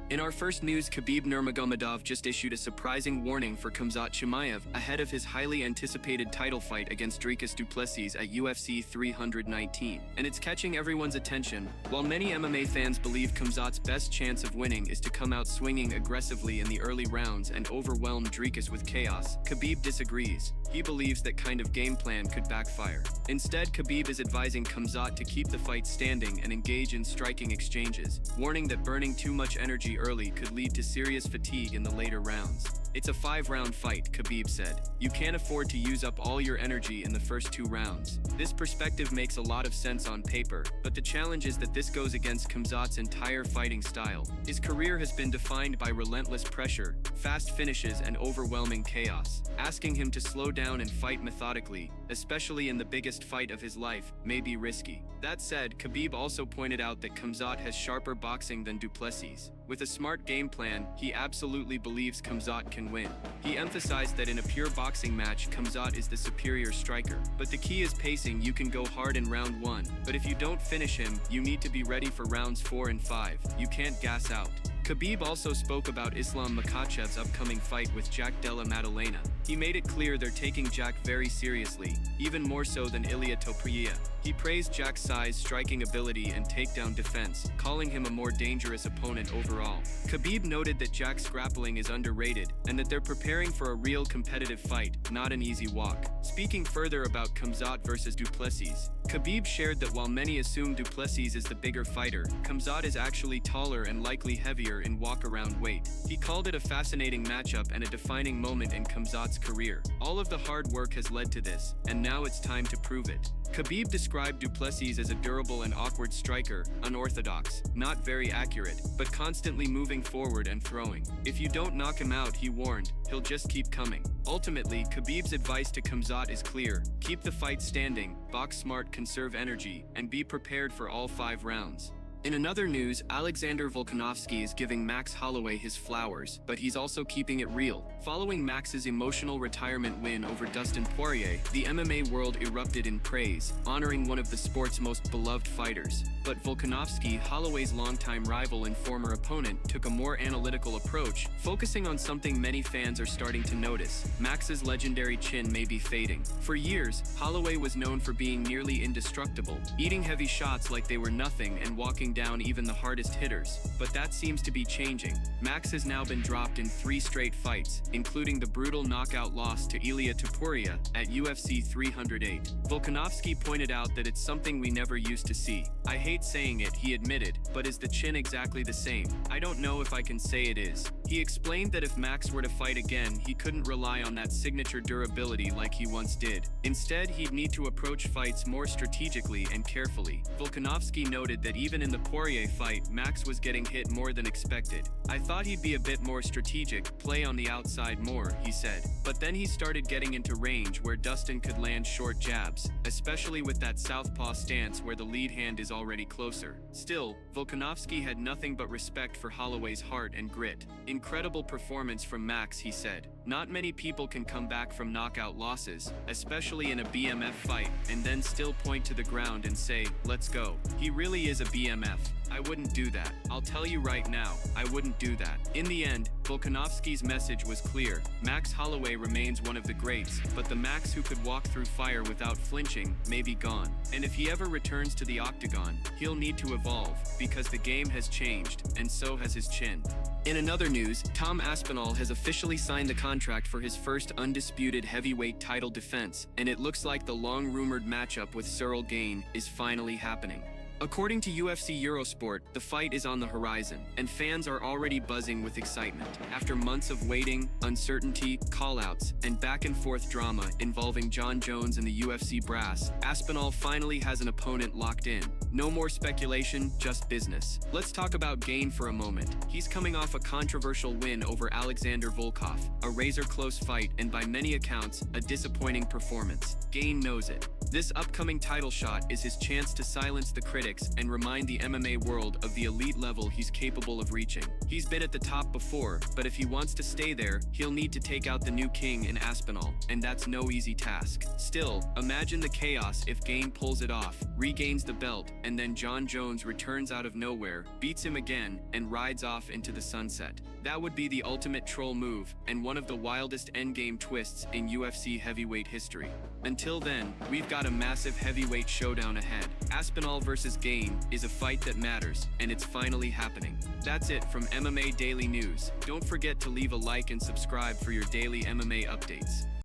In our first news, Khabib Nurmagomedov just issued a surprising warning for Khamzat Chimaev ahead of his highly anticipated title fight against Dricus du Plessis at UFC 319. And it's catching everyone's attention. While many MMA fans believe Khamzat's best chance of winning is to come out swinging aggressively in the early rounds and overwhelm Dricus with chaos, Khabib disagrees. He believes that kind of game plan could backfire. Instead, Khabib is advising Khamzat to keep the fight standing and engage in striking exchanges, warning that burning too much energy early could lead to serious fatigue in the later rounds. It's a 5-round fight, Khabib said. You can't afford to use up all your energy in the first 2 rounds. This perspective makes a lot of sense on paper, but the challenge is that this goes against Khamzat's entire fighting style. His career has been defined by relentless pressure, fast finishes, and overwhelming chaos. Asking him to slow down and fight methodically, especially in the biggest fight of his life, may be risky. That said, Khabib also pointed out that Khamzat has sharper boxing than du Plessis. With a smart game plan, he absolutely believes Khamzat can win. He emphasized that in a pure boxing match, Khamzat is the superior striker. But the key is pacing. You can go hard in round 1, but if you don't finish him, you need to be ready for rounds 4 and 5. You can't gas out. Khabib also spoke about Islam Makhachev's upcoming fight with Della Maddalena. He made it clear they're taking Jack very seriously, even more so than Ilia Topuria. He praised Jack's size, striking ability, and takedown defense, calling him a more dangerous opponent overall. Khabib noted that Jack's grappling is underrated, and that they're preparing for a real competitive fight, not an easy walk. Speaking further about Khamzat versus du Plessis, Khabib shared that while many assume du Plessis is the bigger fighter, Khamzat is actually taller and likely heavier in walk-around weight. He called it a fascinating matchup and a defining moment in Khamzat's career. All of the hard work has led to this, and now it's time to prove it. Khabib described du Plessis as a durable and awkward striker, unorthodox, not very accurate, but constantly moving forward and throwing. If you don't knock him out, he warned, he'll just keep coming. Ultimately, Khabib's advice to Khamzat is clear: keep the fight standing, box smart, conserve energy, and be prepared for all 5 rounds. In another news, Alexander Volkanovski is giving Max Holloway his flowers, but he's also keeping it real. Following Max's emotional retirement win over Dustin Poirier, the MMA world erupted in praise, honoring one of the sport's most beloved fighters. But Volkanovski, Holloway's longtime rival and former opponent, took a more analytical approach, focusing on something many fans are starting to notice: Max's legendary chin may be fading. For years, Holloway was known for being nearly indestructible, eating heavy shots like they were nothing and walking down even the hardest hitters. But that seems to be changing. Max has now been dropped in 3 straight fights, including the brutal knockout loss to Ilia Topuria at UFC 308. Volkanovski pointed out that it's something we never used to see. I hate saying it, he admitted, but is the chin exactly the same? I don't know if I can say it is. He explained that if Max were to fight again, he couldn't rely on that signature durability like he once did. Instead, he'd need to approach fights more strategically and carefully. Volkanovski noted that even in the Poirier fight, Max was getting hit more than expected. I thought he'd be a bit more strategic, play on the outside more, he said. But then he started getting into range where Dustin could land short jabs, especially with that southpaw stance where the lead hand is already closer. Still, Volkanovski had nothing but respect for Holloway's heart and grit. Incredible performance from Max, he said. Not many people can come back from knockout losses, especially in a BMF fight, and then still point to the ground and say, "Let's go." He really is a BMF. I wouldn't do that. I'll tell you right now, I wouldn't do that. In the end, Volkanovski's message was clear. Max Holloway remains one of the greats, but the Max who could walk through fire without flinching may be gone. And if he ever returns to the octagon, he'll need to evolve, because the game has changed, and so has his chin. In another news, Tom Aspinall has officially signed the contract for his first undisputed heavyweight title defense, and it looks like the long-rumored matchup with Ciryl Gane is finally happening. According to UFC Eurosport, the fight is on the horizon, and fans are already buzzing with excitement. After months of waiting, uncertainty, call-outs, and back-and-forth drama involving Jon Jones and the UFC brass, Aspinall finally has an opponent locked in. No more speculation, just business. Let's talk about Gane for a moment. He's coming off a controversial win over Alexander Volkov, a razor-close fight and by many accounts, a disappointing performance. Gane knows it. This upcoming title shot is his chance to silence the critics critics and remind the MMA world of the elite level he's capable of reaching. He's been at the top before, but if he wants to stay there, he'll need to take out the new king in Aspinall, and that's no easy task. Still, imagine the chaos if Gane pulls it off, regains the belt, and then Jon Jones returns out of nowhere, beats him again, and rides off into the sunset. That would be the ultimate troll move, and one of the wildest endgame twists in UFC heavyweight history. Until then, we've got a massive heavyweight showdown ahead. Aspinall versus Gane is a fight that matters, and it's finally happening. That's it from MMA Daily News. Don't forget to leave a like and subscribe for your daily MMA updates.